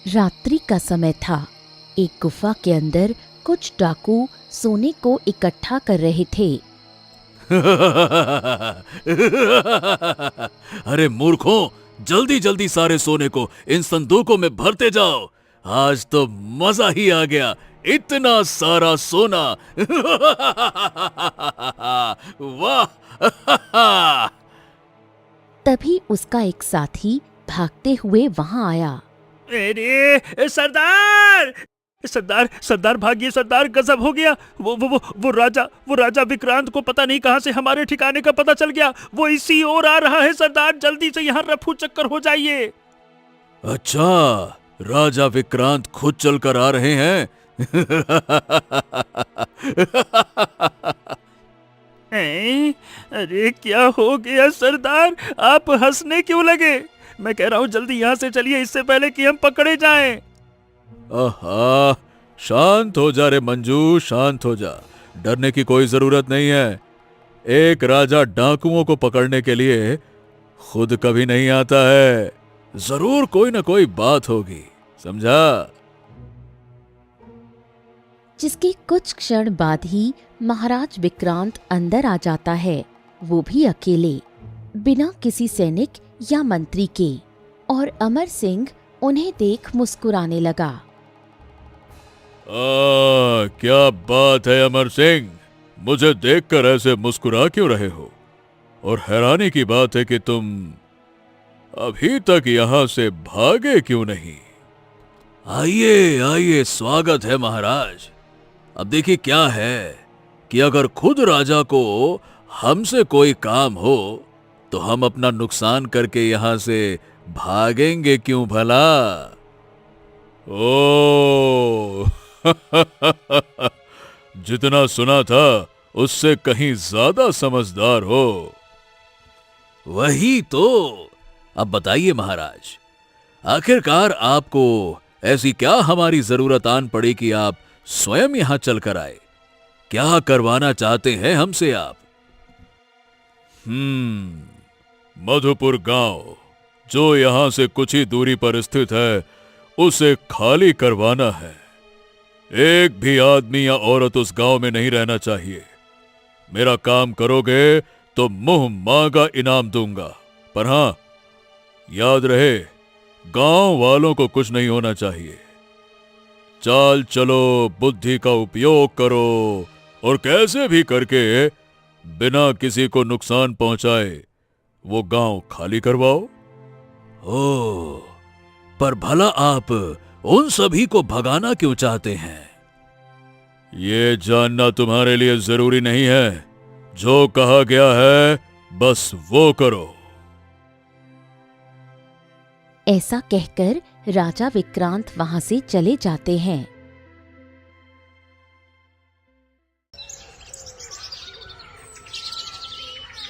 रात्रि का समय था। एक गुफा के अंदर कुछ डाकू सोने को इकट्ठा कर रहे थे। अरे मूर्खों, जल्दी जल्दी सारे सोने को इन संदूकों में भरते जाओ। आज तो मजा ही आ गया, इतना सारा सोना। वाह। तभी उसका एक साथी भागते हुए वहां आया। अरे सरदार, सरदार सरदार भागिए सरदार, गजब हो गया। वो राजा विक्रांत को पता नहीं कहां से हमारे ठिकाने का पता चल गया। वो इसी ओर आ रहा है सरदार, जल्दी से यहाँ रफू चक्कर हो जाइए। अच्छा, राजा विक्रांत खुद चलकर आ रहे हैं। अरे क्या हो गया सरदार, आप हंसने क्यों लगे? मैं कह रहा हूँ जल्दी यहाँ से चलिए, इससे पहले कि हम पकड़े जाएं। आहा, शांत हो जा रे मंजू, शांत हो जा। डरने की कोई जरूरत नहीं है। एक राजा डाकुओं को पकड़ने के लिए खुद कभी नहीं आता है। जरूर कोई ना कोई बात होगी, समझा? जिसके कुछ क्षण बाद ही महाराज विक्रांत अंदर आ जाता है, वो भी अकेले, बिना किसी सैनिक या मंत्री के। और अमर सिंह उन्हें देख मुस्कुराने लगा। क्या बात है अमर सिंह, मुझे देखकर ऐसे मुस्कुरा क्यों रहे हो? और हैरानी की बात है कि तुम अभी तक यहां से भागे क्यों नहीं? आइए आइए, स्वागत है महाराज। अब देखिए क्या है कि अगर खुद राजा को हमसे कोई काम हो तो हम अपना नुकसान करके यहां से भागेंगे क्यों भला? ओ जितना सुना था उससे कहीं ज्यादा समझदार हो। वही तो। अब बताइए महाराज, आखिरकार आपको ऐसी क्या हमारी जरूरत आन पड़ी कि आप स्वयं यहां चलकर आए? क्या करवाना चाहते हैं हमसे आप? मधुपुर गांव, जो यहां से कुछ ही दूरी पर स्थित है, उसे खाली करवाना है। एक भी आदमी या औरत उस गांव में नहीं रहना चाहिए। मेरा काम करोगे तो मुंह मांगा इनाम दूंगा, पर हां, याद रहे, गांव वालों को कुछ नहीं होना चाहिए। चाल चलो, बुद्धि का उपयोग करो और कैसे भी करके बिना किसी को नुकसान पहुंचाए वो गांव खाली करवाओ। ओ, पर भला आप उन सभी को भगाना क्यों चाहते हैं? ये जानना तुम्हारे लिए जरूरी नहीं है। जो कहा गया है बस वो करो। ऐसा कहकर राजा विक्रांत वहां से चले जाते हैं।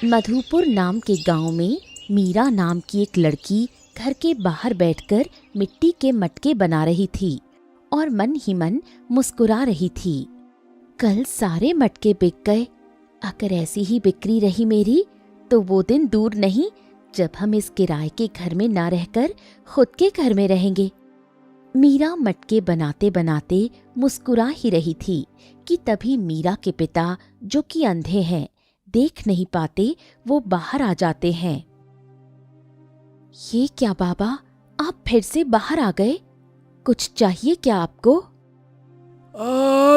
मधुपुर नाम के गांव में मीरा नाम की एक लड़की घर के बाहर बैठकर मिट्टी के मटके बना रही थी और मन ही मन मुस्कुरा रही थी। कल सारे मटके बिक गए। अगर ऐसी ही बिक्री रही मेरी तो वो दिन दूर नहीं जब हम इस किराए के घर में ना रहकर खुद के घर में रहेंगे। मीरा मटके बनाते बनाते मुस्कुरा ही रही थी कि तभी मीरा के पिता, जो कि अंधे हैं, देख नहीं पाते, वो बाहर आ जाते हैं। ये क्या बाबा, आप फिर से बाहर आ गए? कुछ चाहिए क्या आपको?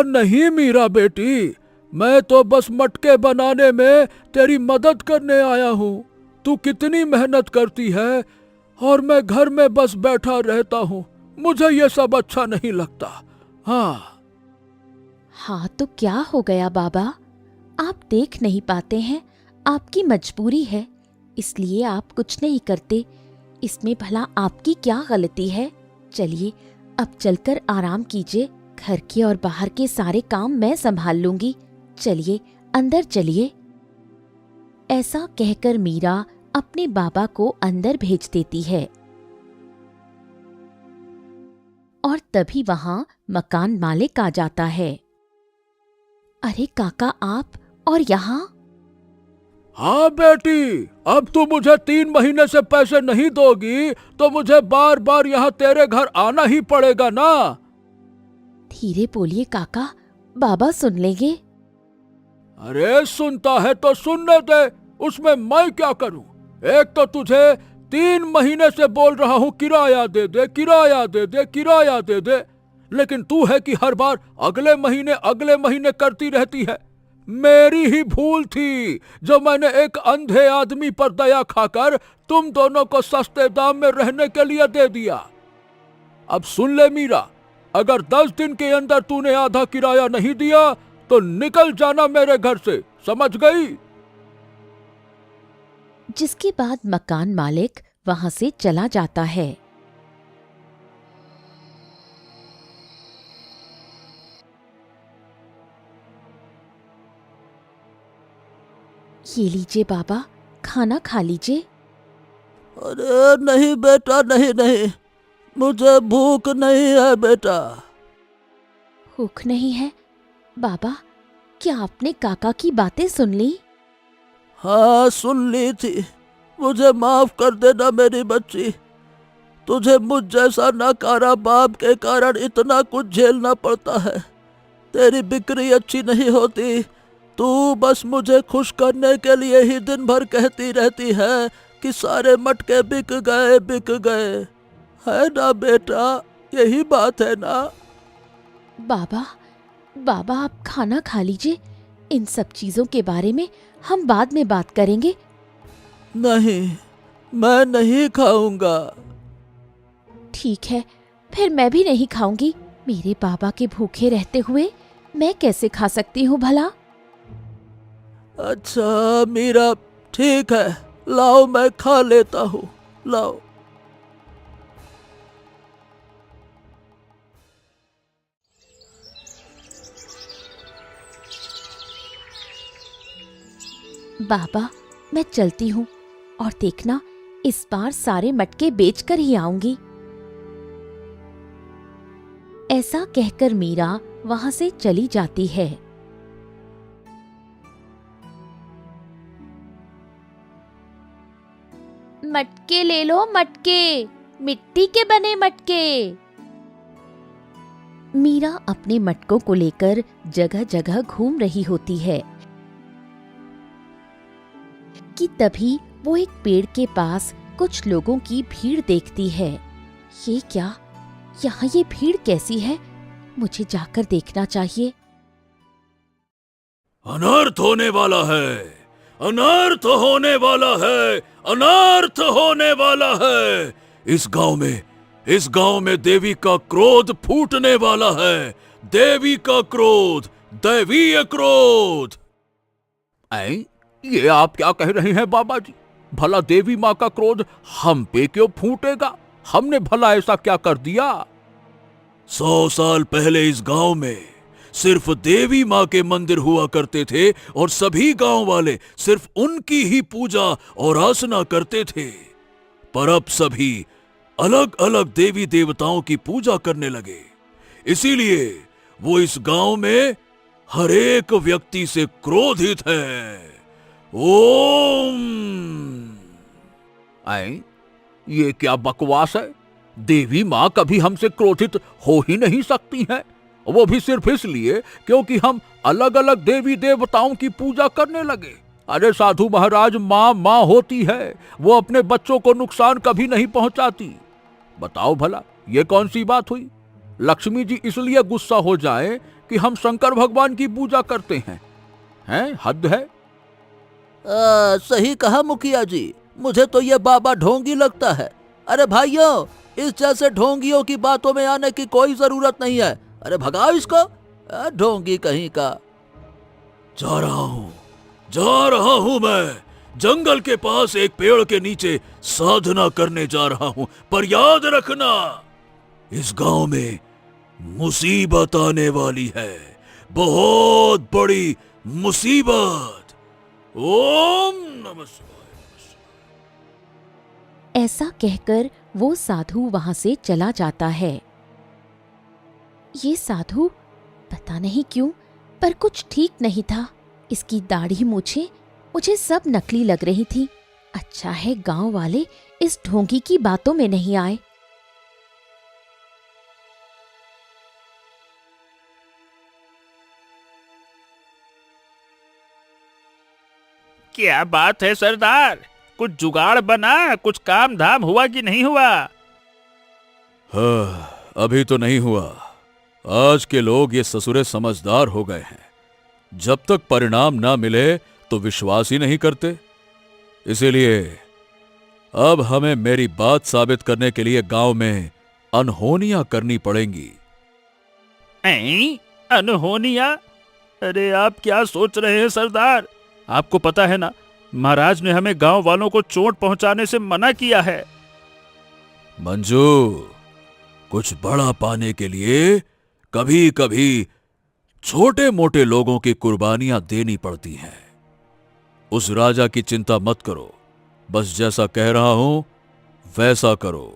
नहीं मीरा बेटी, मैं तो बस मटके बनाने में तेरी मदद करने आया हूँ। तू कितनी मेहनत करती है और मैं घर में बस बैठा रहता हूँ। मुझे ये सब अच्छा नहीं लगता। हाँ तो क्या हो गया बाबा? आप देख नहीं पाते हैं, आपकी मजबूरी है, इसलिए आप कुछ नहीं करते। इसमें भला आपकी क्या गलती है? चलिए अब चलकर आराम कीजिए, घर के और बाहर के सारे काम मैं संभाल लूंगी। चलिए अंदर चलिए। ऐसा कहकर मीरा अपने बाबा को अंदर भेज देती है। और तभी वहां मकान मालिक आ जाता है। अरे काका, आप और यहाँ? हाँ बेटी, अब तू मुझे 3 महीने से पैसे नहीं दोगी तो मुझे बार बार यहाँ तेरे घर आना ही पड़ेगा ना। धीरे बोलिए काका, बाबा सुन लेंगे। अरे सुनता है तो सुनने दे, उसमें मैं क्या करूं। एक तो तुझे 3 महीने से बोल रहा हूं किराया दे दे, किराया दे दे, किराया दे दे, लेकिन तू है कि हर बार अगले महीने करती रहती है। मेरी ही भूल थी जो मैंने एक अंधे आदमी पर दया खाकर तुम दोनों को सस्ते दाम में रहने के लिए दे दिया। अब सुन ले मीरा, अगर 10 दिन के अंदर तूने आधा किराया नहीं दिया तो निकल जाना मेरे घर से, समझ गई? जिसके बाद मकान मालिक वहां से चला जाता है। ये लीजिए बाबा, खाना खा लीजिए। अरे नहीं बेटा, नहीं नहीं, मुझे भूख नहीं है बेटा। भूख नहीं है? बाबा, क्या आपने काका की बातें सुन ली? हाँ सुन ली थी, मुझे माफ कर देना मेरी बच्ची। तुझे मुझ जैसा नाकारा बाप के कारण इतना कुछ झेलना पड़ता है। तेरी बिक्री अच्छी नहीं होती, तू बस मुझे खुश करने के लिए ही दिन भर कहती रहती है कि सारे मटके बिक गए, बिक गए। है ना बेटा, यही बात है ना? बाबा, बाबा आप खाना खा लीजिए, इन सब चीजों के बारे में हम बाद में बात करेंगे। नहीं, मैं नहीं खाऊंगा। ठीक है, फिर मैं भी नहीं खाऊंगी। मेरे बाबा के भूखे रहते हुए मैं कैसे खा सकती हूँ भला? अच्छा मीरा, ठीक है, लाओ मैं खा लेता हूँ, लाओ। बाबा, मैं चलती हूँ, और देखना इस बार सारे मटके बेचकर ही आऊंगी। ऐसा कहकर मीरा वहां से चली जाती है। मटके ले लो, मटके, मिट्टी के बने मटके। मीरा अपने मटकों को लेकर जगह जगह घूम रही होती है कि तभी वो एक पेड़ के पास कुछ लोगों की भीड़ देखती है। ये क्या, यहाँ ये भीड़ कैसी है? मुझे जाकर देखना चाहिए। अनर्थ होने वाला है, अनर्थ होने वाला है, अनर्थ होने वाला है। इस गांव में देवी का क्रोध फूटने वाला है, देवी का क्रोध, दैवीय क्रोध। ये आप क्या कह रहे हैं बाबा जी? भला देवी माँ का क्रोध हम पे क्यों फूटेगा? हमने भला ऐसा क्या कर दिया? 100 साल पहले इस गांव में सिर्फ देवी माँ के मंदिर हुआ करते थे और सभी गांव वाले सिर्फ उनकी ही पूजा और आसना करते थे। पर अब सभी अलग अलग देवी देवताओं की पूजा करने लगे, इसीलिए वो इस गांव में हर एक व्यक्ति से क्रोधित है। ओम। ये क्या बकवास है? देवी माँ कभी हमसे क्रोधित हो ही नहीं सकती हैं, वो भी सिर्फ इसलिए क्योंकि हम अलग अलग देवी देवताओं की पूजा करने लगे। अरे साधु महाराज, माँ माँ होती है, वो अपने बच्चों को नुकसान कभी नहीं पहुंचाती। बताओ भला ये कौन सी बात हुई? लक्ष्मी जी इसलिए गुस्सा हो जाए कि हम शंकर भगवान की पूजा करते हैं? हद है। सही कहा मुखिया जी, मुझे तो ये बाबा ढोंगी लगता है। अरे भाइयों, इस जैसे ढोंगियों की बातों में आने की कोई जरूरत नहीं है। अरे भगाओ इसको, ढोंगी कहीं का। जा रहा हूं मैं जंगल के पास एक पेड़ के नीचे साधना करने जा रहा हूं, पर याद रखना इस गांव में मुसीबत आने वाली है, बहुत बड़ी मुसीबत। ओम नमः शिवाय। ऐसा कहकर वो साधु वहां से चला जाता है। ये साधु पता नहीं क्यों, पर कुछ ठीक नहीं था। इसकी दाढ़ी मूछें मुझे सब नकली लग रही थी। अच्छा है गांव वाले इस ढोंगी की बातों में नहीं आए। क्या बात है सरदार, कुछ जुगाड़ बना, कुछ काम धाम हुआ कि नहीं हुआ? हाँ, अभी तो नहीं हुआ। आज के लोग ये ससुरे समझदार हो गए हैं। जब तक परिणाम ना मिले तो विश्वास ही नहीं करते। इसीलिए अब हमें मेरी बात साबित करने के लिए गांव में अनहोनियां करनी पड़ेंगी। अनहोनिया? अरे आप क्या सोच रहे हैं सरदार? आपको पता है ना, महाराज ने हमें गांव वालों को चोट पहुंचाने से मना किया है। मंजू, कुछ बड़ा पाने के लिए कभी कभी छोटे मोटे लोगों की कुर्बानियां देनी पड़ती हैं। उस राजा की चिंता मत करो, बस जैसा कह रहा हूं वैसा करो।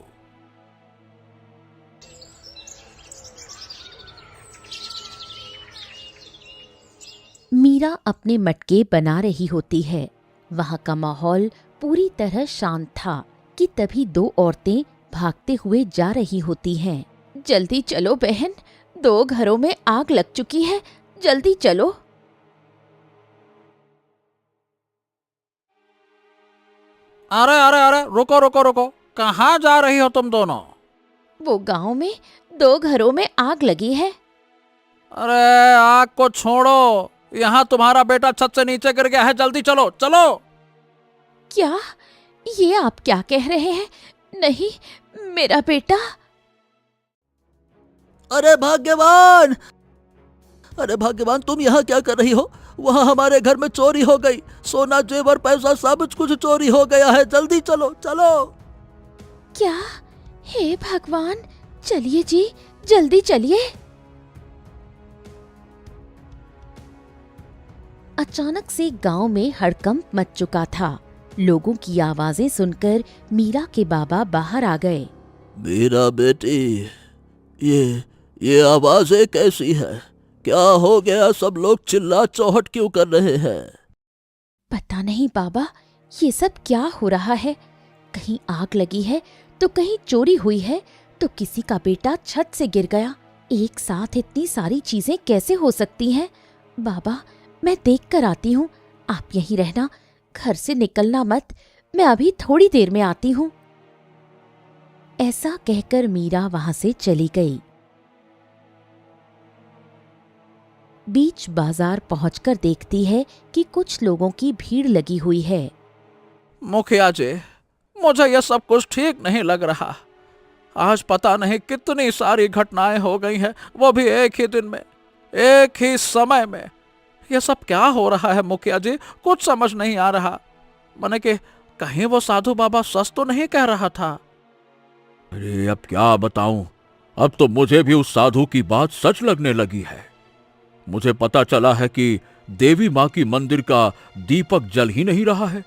मीरा अपने मटके बना रही होती है। वहां का माहौल पूरी तरह शांत था कि तभी दो औरतें भागते हुए जा रही होती हैं। जल्दी चलो बहन, 2 घरों में आग लग चुकी है, जल्दी चलो। अरे अरे अरे, रुको रुको रुको, कहाँ जा रही हो तुम दोनों? वो गांव में 2 घरों में आग लगी है। अरे आग को छोड़ो, यहाँ तुम्हारा बेटा छत से नीचे गिर गया है, जल्दी चलो चलो। क्या? ये आप क्या कह रहे हैं? नहीं, मेरा बेटा। अरे भाग्यवान, अरे भाग्यवान, तुम यहाँ क्या कर रही हो? वहाँ हमारे घर में चोरी हो गई, सोना जेवर पैसा सब कुछ चोरी हो गया है, जल्दी चलो चलो। क्या? हे भगवान, चलिए जी, जल्दी चलिए। अचानक से गांव में हड़कंप मच चुका था। लोगों की आवाजें सुनकर मीरा के बाबा बाहर आ गए। मेरा बेटी, ये आवाजें कैसी है? क्या हो गया? सब लोग चिल्ला चौहट क्यों कर रहे हैं? पता नहीं बाबा, ये सब क्या हो रहा है? कहीं आग लगी है तो कहीं चोरी हुई है तो किसी का बेटा छत से गिर गया। एक साथ इतनी सारी चीजें कैसे हो सकती हैं? बाबा, मैं देख कर आती हूँ, आप यहीं रहना, घर से निकलना मत, मैं अभी थोड़ी देर में आती हूँ। ऐसा कहकर मीरा वहां से चली गई। बीच बाजार पहुंचकर देखती है कि कुछ लोगों की भीड़ लगी हुई है। मुखिया जी, मुझे यह सब कुछ ठीक नहीं लग रहा। आज पता नहीं कितनी सारी घटनाएं हो गई हैं, वो भी एक ही दिन में, एक ही समय में। यह सब क्या हो रहा है मुखिया जी? कुछ समझ नहीं आ रहा। माने कि कहीं वो साधु बाबा सच तो नहीं कह रहा था? अरे अब क्या बताऊं, अब तो मुझे भी उस साधु की बात सच लगने लगी है। मुझे पता चला है कि देवी मां की मंदिर का दीपक जल ही नहीं रहा है।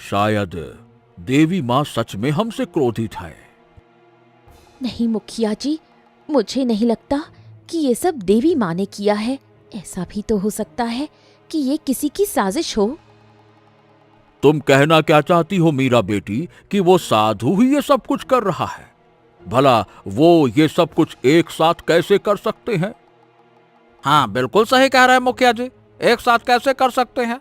शायद देवी मां सच में हमसे क्रोधित है। नहीं मुखिया जी, मुझे नहीं लगता कि ये सब देवी माँ ने किया है। ऐसा भी तो हो सकता है कि ये किसी की साजिश हो। तुम कहना क्या चाहती हो मीरा बेटी, कि वो साधु ही ये सब कुछ कर रहा है? भला वो ये सब कुछ एक साथ कैसे कर सकते हैं? हाँ, बिल्कुल सही कह रहे हैं मुखिया जी, एक साथ कैसे कर सकते हैं?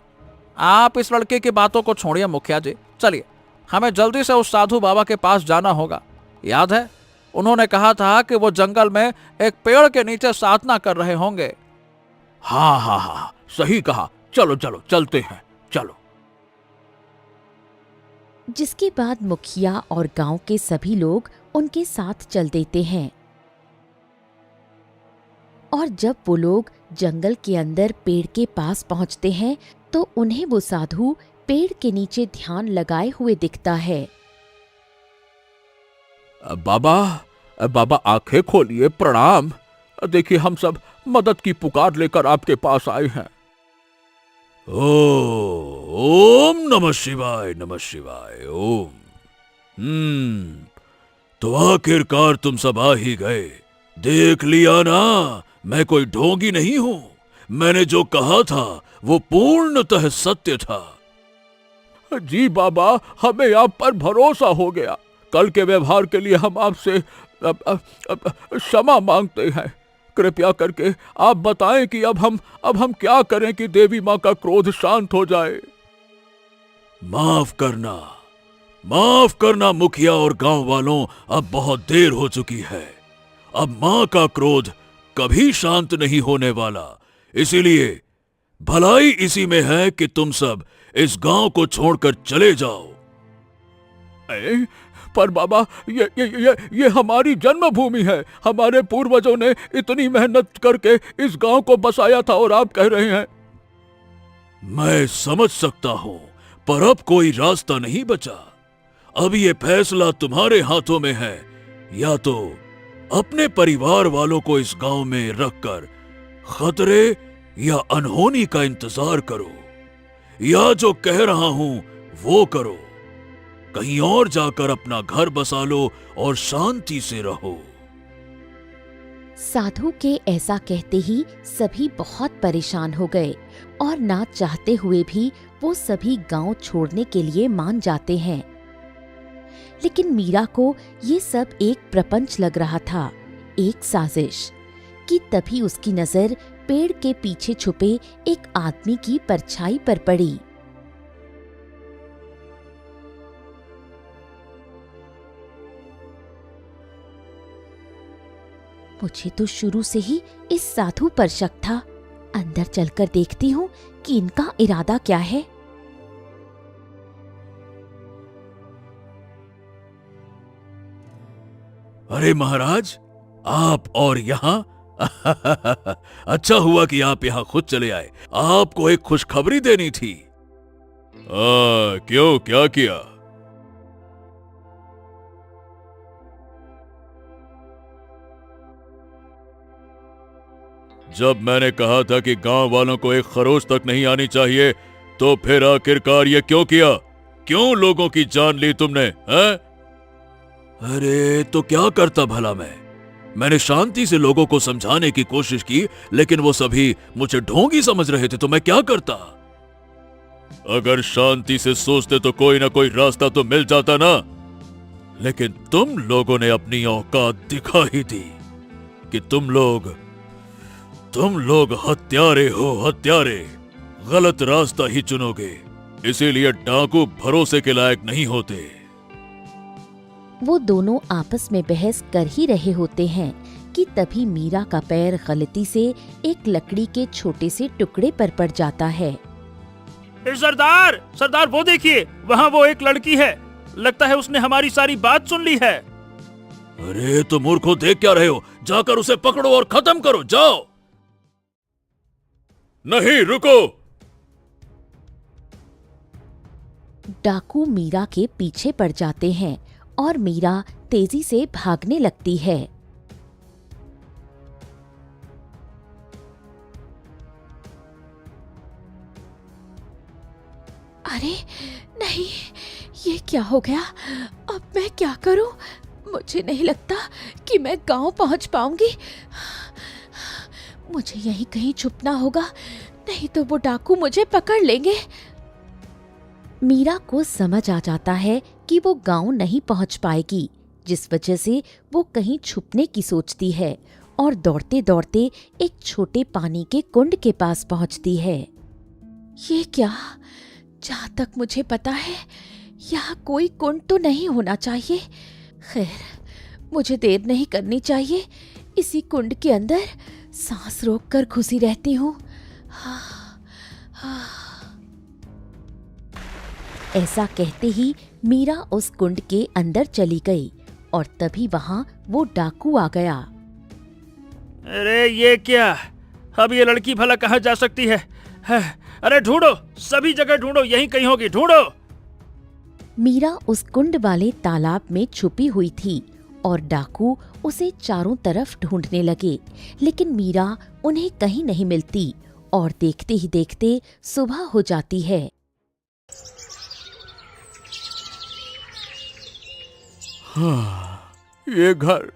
आप इस लड़के की बातों को छोड़िए मुखिया जी, चलिए हमें जल्दी से उस साधु बाबा के पास जाना होगा। याद है, उन्होंने कहा था कि वो जंगल में एक पेड़ के नीचे साधना कर रहे होंगे। हाँ हाँ हाँ, सही कहा, चलो चलो चलते हैं, चलो। जिसके बाद मुखिया और गांव के सभी लोग उनके साथ चल देते हैं। और जब वो लोग जंगल के अंदर पेड़ के पास पहुंचते हैं तो उन्हें वो साधु पेड़ के नीचे ध्यान लगाए हुए दिखता है। बाबा आंखें खोलिए, प्रणाम। देखिए, हम सब मदद की पुकार लेकर आपके पास आए हैं। ओम नमः शिवाय, नमः शिवाय, ओम। तो आखिरकार तुम सब आ ही गए। देख लिया ना, मैं कोई ढोंगी नहीं हूं। मैंने जो कहा था वो पूर्णतः सत्य था। जी बाबा, हमें आप पर भरोसा हो गया। कल के व्यवहार के लिए हम आपसे क्षमा मांगते हैं। कृपया करके आप बताएं कि अब हम क्या करें कि देवी माँ का क्रोध शांत हो जाए। माफ करना मुखिया और गांव वालों, अब बहुत देर हो चुकी है। अब माँ का क्रोध कभी शांत नहीं होने वाला। इसीलिए भलाई इसी में है कि तुम सब इस गांव को छोड़कर चले जाओ। पर बाबा, ये हमारी जन्मभूमि है। हमारे पूर्वजों ने इतनी मेहनत करके इस गांव को बसाया था और आप कह रहे हैं। मैं समझ सकता हूं, पर अब कोई रास्ता नहीं बचा। अब ये फैसला तुम्हारे हाथों में है। या तो अपने परिवार वालों को इस गांव में रखकर खतरे या अनहोनी का इंतजार करो, या जो कह रहा हूं वो करो। कहीं और जाकर अपना घर बसा लो और शांति से रहो। साधु के ऐसा कहते ही सभी बहुत परेशान हो गए और ना चाहते हुए भी वो सभी गांव छोड़ने के लिए मान जाते हैं। लेकिन मीरा को ये सब एक प्रपंच लग रहा था, एक साजिश, कि तभी उसकी नजर पेड़ के पीछे छुपे एक आदमी की परछाई पर पड़ी। मुझे तो शुरू से ही इस साधु पर शक था। अंदर चलकर देखती हूँ कि इनका इरादा क्या है। अरे महाराज, आप और यहाँ अच्छा हुआ कि आप यहाँ खुद चले आए। आपको एक खुशखबरी देनी थी। क्यों, क्या किया? जब मैंने कहा था कि गांव वालों को एक खरोच तक नहीं आनी चाहिए, तो फिर आखिरकार ये क्यों किया? क्यों लोगों की जान ली तुमने, हैं? अरे तो क्या करता भला मैंने शांति से लोगों को समझाने की कोशिश की, लेकिन वो सभी मुझे ढोंगी समझ रहे थे, तो मैं क्या करता? अगर शांति से सोचते तो कोई ना कोई रास्ता तो मिल जाता ना। लेकिन तुम लोगों ने अपनी औकात दिखा ही दी कि तुम लोग हत्यारे हो, हत्यारे। गलत रास्ता ही चुनोगे, इसीलिए डाकू भरोसे के लायक नहीं होते। वो दोनों आपस में बहस कर ही रहे होते हैं कि तभी मीरा का पैर गलती से एक लकड़ी के छोटे से टुकड़े पर पड़ जाता है। सरदार, सरदार वो देखिए, वहाँ वो एक लड़की है। लगता है उसने हमारी सारी बात सुन ली है। अरे तो मूर्खों, देख क्या रहे हो? जाकर उसे पकड़ो और खत्म करो, जाओ। नहीं, रुको। डाकू मीरा के पीछे पड़ जाते हैं और मीरा तेजी से भागने लगती है। अरे नहीं, ये क्या हो गया? अब मैं क्या करूं? मुझे नहीं लगता कि मैं गांव पहुंच पाऊंगी। मुझे यहीं कहीं छुपना होगा, नहीं तो वो डाकू मुझे पकड़ लेंगे। मीरा को समझ आ जाता है कि वो गांव नहीं पहुंच पाएगी, जिस वजह से वो कहीं छुपने की सोचती है और दौड़ते दौड़ते एक छोटे पानी के कुंड के पास पहुंचती है। ये क्या? जहाँ तक मुझे पता है यहाँ कोई कुंड तो नहीं होना चाहिए। खैर, मुझे देर नहीं करनी चाहिए। इसी कुंड के अंदर सांस रोककर घुसी रहती हूँ। ऐसा कहते ही मीरा उस कुंड के अंदर चली गई और तभी वहां वो डाकू आ गया। अरे ये क्या? अब ये लड़की भला कहाँ जा सकती है? अरे ढूंढो, सभी जगह ढूंढो, यहीं कहीं होगी, ढूंढो। मीरा उस कुंड वाले तालाब में छुपी हुई थी और डाकू उसे चारों तरफ ढूंढने लगे, लेकिन मीरा उन्हें कहीं नहीं मिलती और देखते ही देखते सुबह हो जाती है। ये घर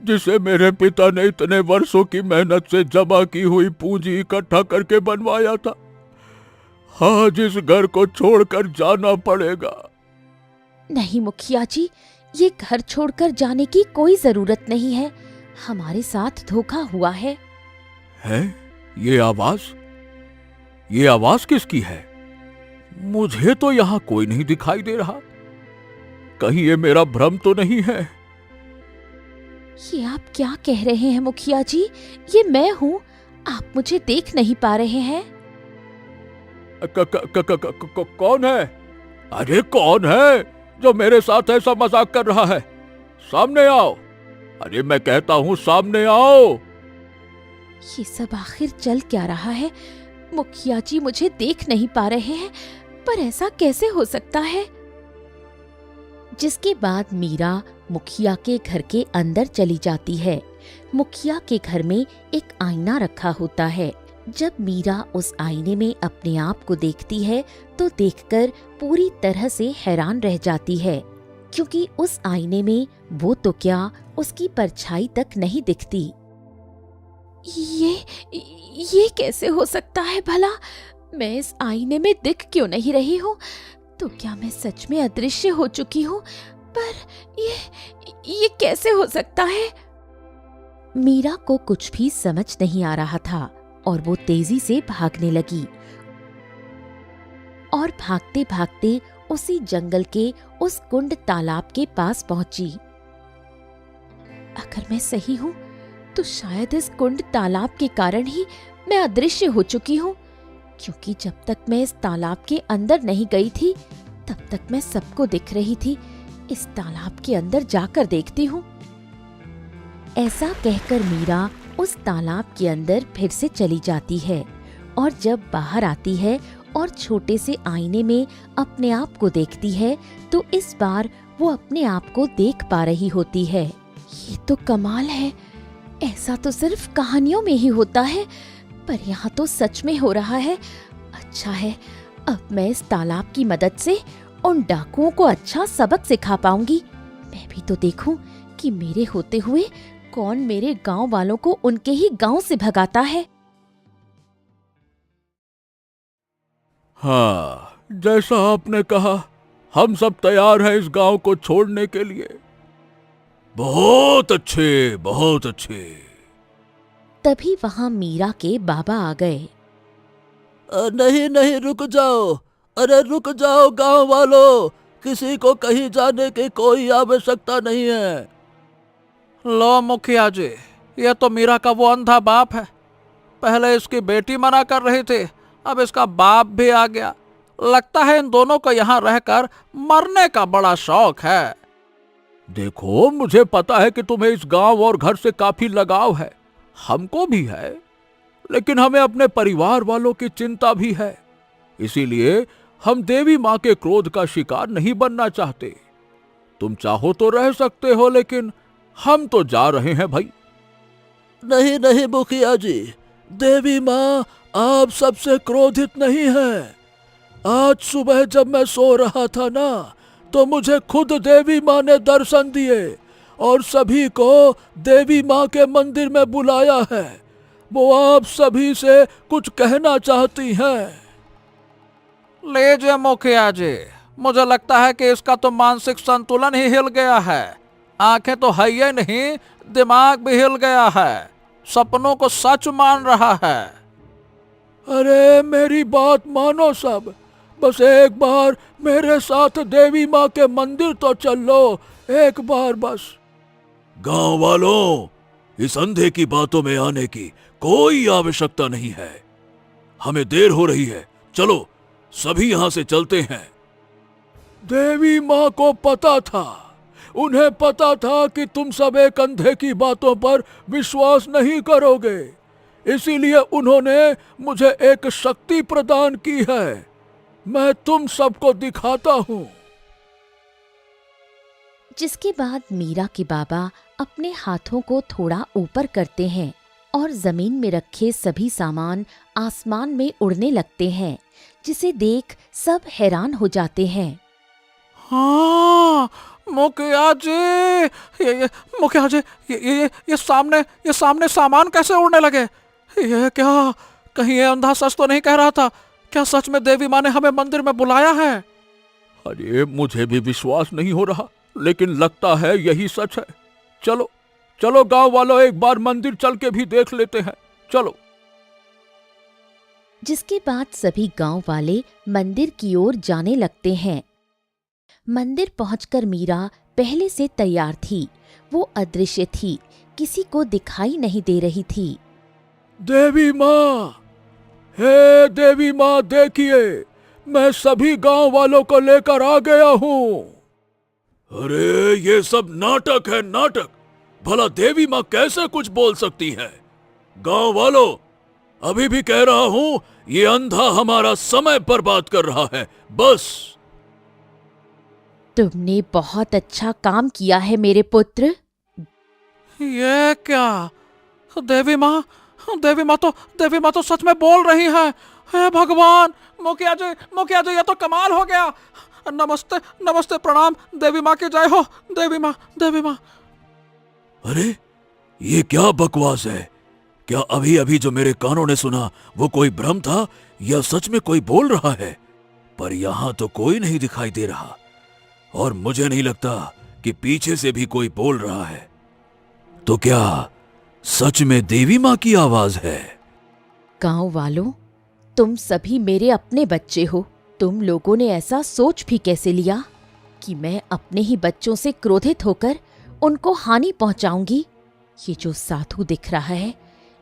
जिसे मेरे पिता ने इतने वर्षों की मेहनत से जमा की हुई पूंजी इकट्ठा करके बनवाया था, आज इस घर को छोड़कर जाना पड़ेगा। नहीं मुखिया जी, ये घर छोड़कर जाने की कोई जरूरत नहीं है। हमारे साथ धोखा हुआ है। है? ये आवाज किसकी है? मुझे तो यहाँ कोई नहीं दिखाई दे रहा। कहीं ये मेरा भ्रम तो नहीं है? ये आप क्या कह रहे हैं मुखिया जी? ये मैं हूँ। आप मुझे देख नहीं पा रहे हैं? कौन है? अरे कौन है जो मेरे साथ ऐसा मजाक कर रहा है? सामने आओ। अरे मैं कहता हूँ सामने आओ। ये सब आखिर चल क्या रहा है? मुखिया जी मुझे देख नहीं पा रहे हैं, पर ऐसा कैसे हो सकता है? जिसके बाद मीरा मुखिया के घर के अंदर चली जाती है। मुखिया के घर में एक आईना रखा होता है। जब मीरा उस आईने में अपने आप को देखती है तो देखकर पूरी तरह से हैरान रह जाती है, क्योंकि उस आईने में वो तो क्या, उसकी परछाई तक नहीं दिखती। ये कैसे हो सकता है भला? मैं इस आईने में दिख क्यों नहीं रही हूँ? तो क्या मैं सच में अदृश्य हो चुकी हूँ? पर ये कैसे हो सकता है? मीरा को कुछ भी समझ नहीं आ रहा था और वो तेजी से भागने लगी और भागते भागते उसी जंगल के उस कुंड तालाब के पास पहुंची। अगर मैं सही हूँ तो शायद इस कुंड तालाब के कारण ही मैं अदृश्य हो चुकी हूँ, क्योंकि जब तक मैं इस तालाब के अंदर नहीं गई थी तब तक मैं सबको दिख रही थी। इस तालाब के अंदर जाकर देखती हूँ। ऐसा कहकर मीरा उस तालाब के अंदर फिर से चली जाती है और जब बाहर आती है और छोटे से आईने में अपने आप को देखती है तो इस बार वो अपने आप को देख पा रही होती है। ये तो कमाल है। ऐसा तो सिर्फ कहानियों में ही होता है, पर यहाँ तो सच में हो रहा है। अच्छा है, अब मैं इस तालाब की मदद से उन डाकुओं को अच्छा सबक सिखा पाऊंगी। मैं भी तो देखूं कि मेरे होते हुए कौन मेरे गांव वालों को उनके ही गांव से भगाता है। हाँ, जैसा आपने कहा, हम सब तैयार हैं इस गांव को छोड़ने के लिए। बहुत अच्छे, बहुत अच्छे। तभी वहां मीरा के बाबा आ गए। नहीं नहीं, रुक जाओ। अरे रुक जाओ गांव वालों, किसी को कहीं जाने की कोई आवश्यकता नहीं है। लो मुखिया जी, ये तो मीरा का वो अंधा बाप है। पहले इसकी बेटी मना कर रही थी, अब इसका बाप भी आ गया। लगता है इन दोनों को यहाँ रहकर मरने का बड़ा शौक है। देखो, मुझे पता है कि तुम्हें इस गांव और घर से काफी लगाव है, हमको भी है, लेकिन हमें अपने परिवार वालों की चिंता भी है। इसीलिए हम देवी माँ के क्रोध का शिकार नहीं बनना चाहते। तुम चाहो तो रह सकते हो, लेकिन हम तो जा रहे हैं भाई। नहीं नहीं मुखिया जी, देवी माँ आप सबसे क्रोधित नहीं है। आज सुबह जब मैं सो रहा था ना, तो मुझे खुद देवी माँ ने दर्शन दिए और सभी को देवी माँ के मंदिर में बुलाया है। वो आप सभी से कुछ कहना चाहती हैं। लीजिए मुखिया जी, मुझे लगता है कि इसका तो मानसिक संतुलन ही हिल गया है। आंखें तो है ही नहीं, दिमाग भी हिल गया है, सपनों को सच मान रहा है। अरे मेरी बात मानो सब, बस एक बार मेरे साथ देवी माँ के मंदिर तो चल लो, एक बार बस। गांव वालों, इस अंधे की बातों में आने की कोई आवश्यकता नहीं है। हमें देर हो रही है, चलो सभी यहां से चलते हैं। देवी माँ को पता था, उन्हें पता था कि तुम सब एक अंधे की बातों पर विश्वास नहीं करोगे, इसीलिए उन्होंने मुझे एक शक्ति प्रदान की है। मैं तुम सबको दिखाता हूं। जिसके बाद मीरा के बाबा अपने हाथों को थोड़ा ऊपर करते हैं और जमीन में रखे सभी सामान आसमान में उड़ने लगते हैं, जिसे देख सब हैरान हो जाते हैं। हाँ मुखिया जी, मुखिया जी, ये सामने सामान कैसे उड़ने लगे? ये क्या, कहीं ये अंधा सच तो नहीं कह रहा था? क्या सच में देवी माँ ने हमें मंदिर में बुलाया है? अरे मुझे भी विश्वास नहीं हो रहा, लेकिन लगता है यही सच है। चलो चलो गांव वालों, एक बार मंदिर चल के भी देख लेते हैं, चलो। जिसके बाद सभी गांव वाले मंदिर की ओर जाने लगते हैं। मंदिर पहुंचकर मीरा पहले से तैयार थी। वो अदृश्य थी, किसी को दिखाई नहीं दे रही थी। देवी माँ, हे देवी माँ, देखिए मैं सभी गांव वालों को लेकर आ गया हूँ। अरे ये सब नाटक है, नाटक। भला देवी माँ कैसे कुछ बोल सकती है? गांव वालों, अभी भी कह रहा हूं, ये अंधा हमारा समय बर्बाद कर रहा है, बस। तुमने बहुत अच्छा काम किया है मेरे पुत्र। ये क्या? देवी माँ तो सच में बोल रही है। हे भगवान, मुखिया जी, ये तो कमाल हो गया। नमस्ते नमस्ते, प्रणाम, देवी माँ की जय हो। देवी माँ। अरे ये क्या बकवास है? क्या अभी अभी जो मेरे कानों ने सुना वो कोई भ्रम था या सच में कोई बोल रहा है? पर यहां तो कोई नहीं दिखाई दे रहा, और मुझे नहीं लगता कि पीछे से भी कोई बोल रहा है। तो क्या सच में देवी माँ की आवाज है? गांव वालों, तुम सभी मेरे अपने बच्चे हो। तुम लोगों ने ऐसा सोच भी कैसे लिया कि मैं अपने ही बच्चों से क्रोधित होकर उनको हानि पहुंचाऊंगी? ये जो साधु दिख रहा है,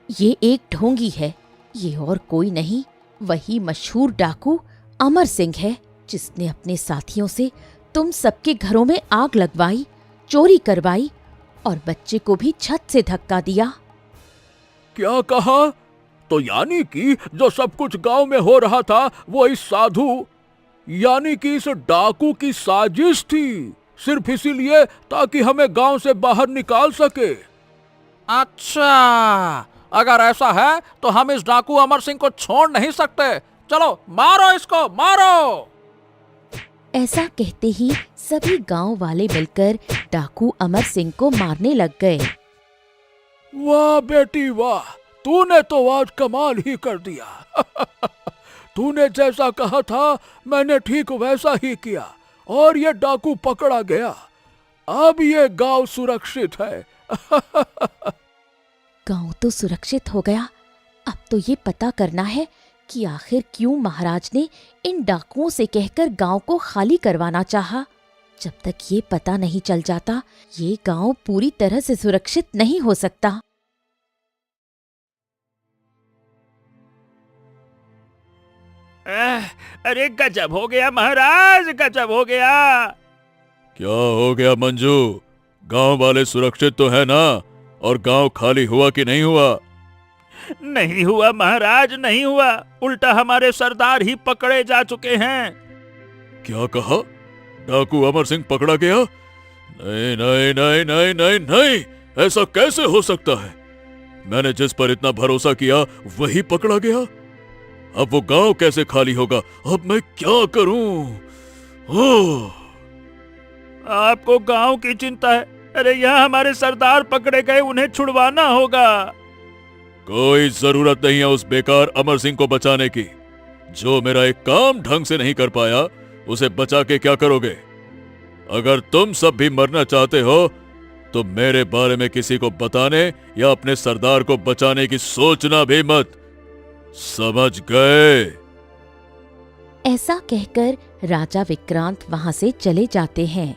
ये एक ढोंगी है। ये और कोई नहीं, वही मशहूर डाकू अमर सिंह है, जिसने अपने साथियों से तुम सबके घरों में आग लगवाई, चोरी करवाई और बच्चे को भी छत से धक्का दिया। क्या कहा? तो यानी कि जो सब कुछ गांव में हो रहा था वो इस साधु, यानी कि इस डाकू की साजिश थी, सिर्फ इसीलिए ताकि हमें गांव से बाहर निकाल सके। अच्छा, अगर ऐसा है तो हम इस डाकू अमर सिंह को छोड़ नहीं सकते। चलो मारो इसको, मारो। ऐसा कहते ही सभी गांव वाले मिलकर डाकू अमर सिंह को मारने लग गए। वाह बेटी वाह, तूने तो आज कमाल ही कर दिया। तूने जैसा कहा था मैंने ठीक वैसा ही किया, और ये डाकू पकड़ा गया। अब ये गांव सुरक्षित है। गांव तो सुरक्षित हो गया। अब तो ये पता करना है कि आखिर क्यों महाराज ने इन डाकुओं से कहकर गांव को खाली करवाना चाहा। जब तक ये पता नहीं चल जाता, ये गांव पूरी तरह से सुरक्षित नहीं हो सकता। अरे गजब हो गया महाराज, गजब हो गया। क्या हो गया मंजू? गांव वाले सुरक्षित तो है ना? और गांव खाली हुआ कि नहीं हुआ? नहीं हुआ महाराज, नहीं हुआ। उल्टा हमारे सरदार ही पकड़े जा चुके हैं। क्या कहा? डाकू अमर सिंह पकड़ा गया? नहीं नहीं नहीं नहीं नहीं नहीं, ऐसा कैसे हो सकता है? मैंने जिस पर इतना भरोसा किया वही पकड़ा गया। अब वो गांव कैसे खाली होगा? अब मैं क्या करूं? ओह! आपको गांव की चिंता है? अरे यहाँ हमारे सरदार पकड़े गए, उन्हें छुड़वाना होगा। कोई जरूरत नहीं है उस बेकार अमर सिंह को बचाने की। जो मेरा एक काम ढंग से नहीं कर पाया, उसे बचा के क्या करोगे? अगर तुम सब भी मरना चाहते हो तो मेरे बारे में किसी को बताने या अपने सरदार को बचाने की सोचना भी मत। समझ गए? ऐसा कहकर राजा विक्रांत वहां से चले जाते हैं।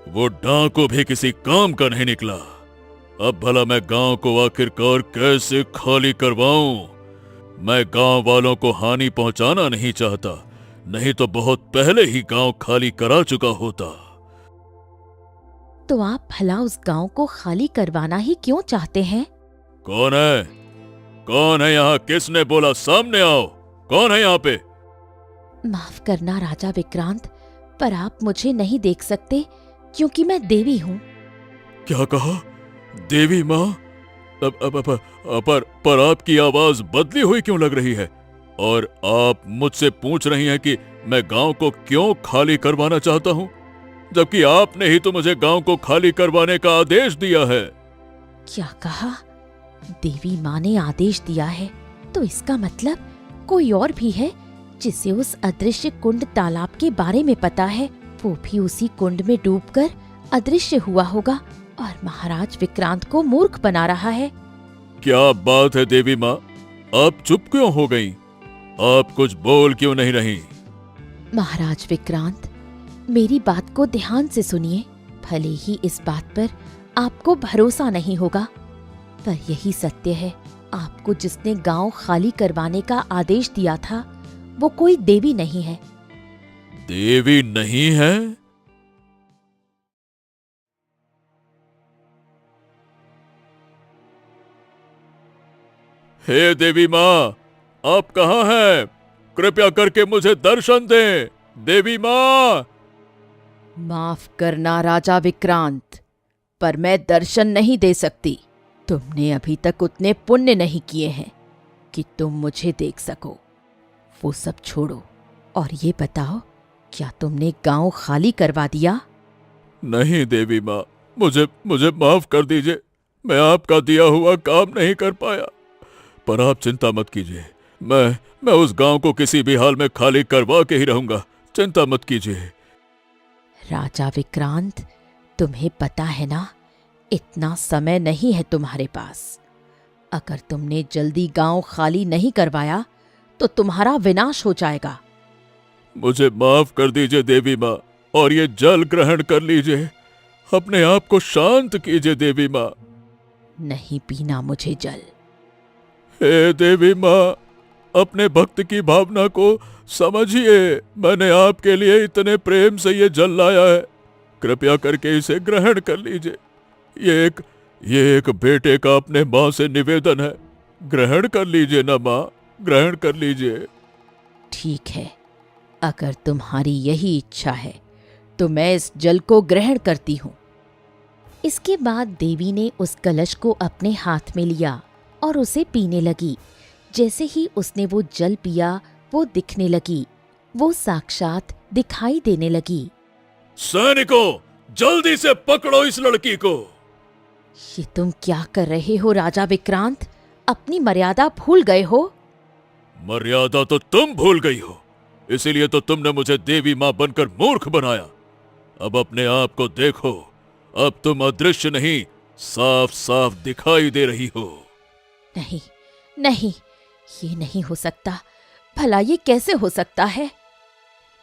वो डाकू भी किसी काम का नहीं निकला। अब भला मैं गांव को आखिरकार कैसे खाली करवाऊं? मैं गांव वालों को हानि पहुंचाना नहीं चाहता, नहीं तो बहुत पहले ही गांव खाली करा चुका होता। तो आप भला उस गांव को खाली करवाना ही क्यों चाहते हैं? कौन है? कौन है यहाँ? किसने बोला सामने आओ? कौन है यहाँ पे? माफ करना राजा विक्रांत, पर आप मुझे नहीं देख सकते क्योंकि मैं देवी हूँ। क्या कहा? देवी माँ? पर आपकी आवाज बदली हुई क्यों लग रही है? और आप मुझसे पूछ रही हैं कि मैं गांव को क्यों खाली करवाना चाहता हूँ, जबकि आपने ही तो मुझे गांव को खाली करवाने का आदेश दिया है। क्या कहा? देवी माँ ने आदेश दिया है तो इसका मतलब कोई और भी है जिसे उस अदृश्य कुंड तालाब के बारे में पता है। वो भी उसी कुंड में डूबकर अदृश्य हुआ होगा और महाराज विक्रांत को मूर्ख बना रहा है। क्या बात है देवी माँ, आप चुप क्यों हो गई? आप कुछ बोल क्यों नहीं रही? महाराज विक्रांत, मेरी बात को ध्यान से सुनिए। भले ही इस बात पर आपको भरोसा नहीं होगा, पर यही सत्य है। आपको जिसने गांव खाली करवाने का आदेश दिया था वो कोई देवी नहीं है। देवी नहीं है? हे देवी माँ, आप कहाँ हैं? कृपया करके मुझे दर्शन दें, देवी माँ। माफ करना राजा विक्रांत, पर मैं दर्शन नहीं दे सकती। तुमने अभी तक उतने पुण्य नहीं किए हैं कि तुम मुझे देख सको। वो सब छोड़ो और ये बताओ, क्या तुमने गांव खाली करवा दिया? नहीं देवी माँ, मुझे माफ कर दीजिए। मैं आपका दिया हुआ काम नहीं कर पाया, पर आप चिंता मत कीजिए। मैं उस गांव को किसी भी हाल में खाली करवा के ही रहूंगा। चिंता मत कीजिए। राजा विक्रांत, तुम्हें पता है ना, इतना समय नहीं है तुम्हारे पास। अगर तुमने जल्दी गांव खाली नहीं करवाया तो तुम्हारा विनाश हो जाएगा। मुझे माफ कर दीजिए देवी माँ, और ये जल ग्रहण कर लीजिए। अपने आप को शांत कीजिए देवी माँ। नहीं पीना मुझे जल। हे देवी माँ, अपने भक्त की भावना को समझिए। मैंने आपके लिए इतने प्रेम से ये जल लाया है, कृपया करके इसे ग्रहण कर लीजिए। ये एक बेटे का अपने माँ से निवेदन है। ग्रहण कर लीजिए ना माँ, ग्रहण कर लीजिए। ठीक है, अगर तुम्हारी यही इच्छा है तो मैं इस जल को ग्रहण करती हूँ। इसके बाद देवी ने उस कलश को अपने हाथ में लिया और उसे पीने लगी। जैसे ही उसने वो जल पिया, वो दिखने लगी। वो साक्षात दिखाई देने लगी। सैनिकों, जल्दी से पकड़ो इस लड़की को। ये तुम क्या कर रहे हो राजा विक्रांत? अपनी मर्यादा भूल गए हो। मर्यादा तो तुम भूल गई हो, इसीलिए तो तुमने मुझे देवी माँ बनकर मूर्ख बनाया। अब अपने आप को देखो, अब तुम अदृश्य नहीं, साफ साफ दिखाई दे रही हो। नहीं नहीं, ये नहीं हो सकता। भला ये कैसे हो सकता है?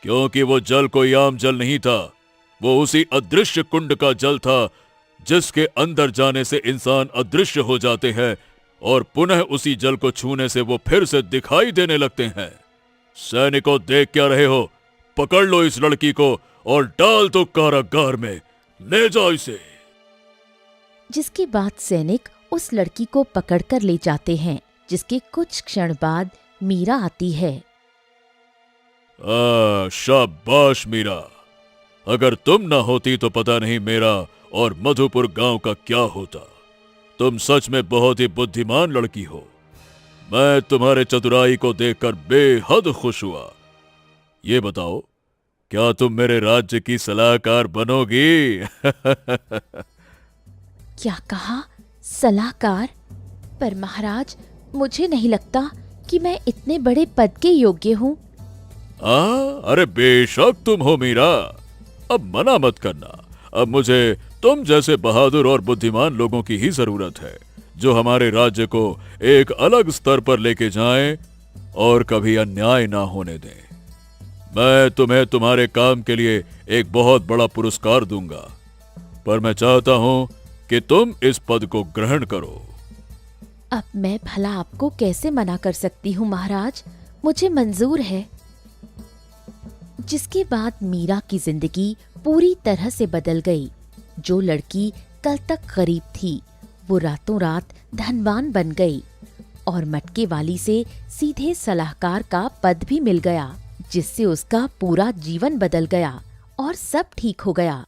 क्योंकि वो जल कोई आम जल नहीं था, वो उसी अदृश्य कुंड का जल था जिसके अंदर जाने से इंसान अदृश्य हो जाते हैं और पुनः उसी जल को छूने से वो फिर से दिखाई देने लगते हैं। सैनिकों, देख क्या रहे हो? पकड़ लो इस लड़की को और डाल दो कारागार में। ले जाओ इसे। जिसके बाद सैनिक उस लड़की को पकड़कर ले जाते हैं। जिसके कुछ क्षण बाद मीरा आती है। शाबाश मीरा, अगर तुम ना होती तो पता नहीं मेरा और मधुपुर गांव का क्या होता। तुम सच में बहुत ही बुद्धिमान लड़की हो। मैं तुम्हारे चतुराई को देखकर बेहद खुश हुआ। ये बताओ, क्या तुम मेरे राज्य की सलाहकार बनोगी? क्या कहा? सलाहकार? पर महाराज, मुझे नहीं लगता कि मैं इतने बड़े पद के योग्य हूँ। अरे बेशक तुम हो मीरा। अब मना मत करना। अब मुझे तुम जैसे बहादुर और बुद्धिमान लोगों की ही जरूरत है, जो हमारे राज्य को एक अलग स्तर पर लेके जाएं और कभी अन्याय ना होने दें। मैं तुम्हें तुम्हारे काम के लिए एक बहुत बड़ा पुरस्कार दूंगा, पर मैं चाहता हूं कि तुम इस पद को ग्रहण करो। अब मैं भला आपको कैसे मना कर सकती हूँ महाराज? मुझे मंजूर है। जिसके बाद मीरा की जिंदगी पूरी तरह से बदल गई। जो लड़की कल तक गरीब थी, वो रातों रात धनवान बन गई और मटके वाली से सीधे सलाहकार का पद भी मिल गया, जिससे उसका पूरा जीवन बदल गया और सब ठीक हो गया।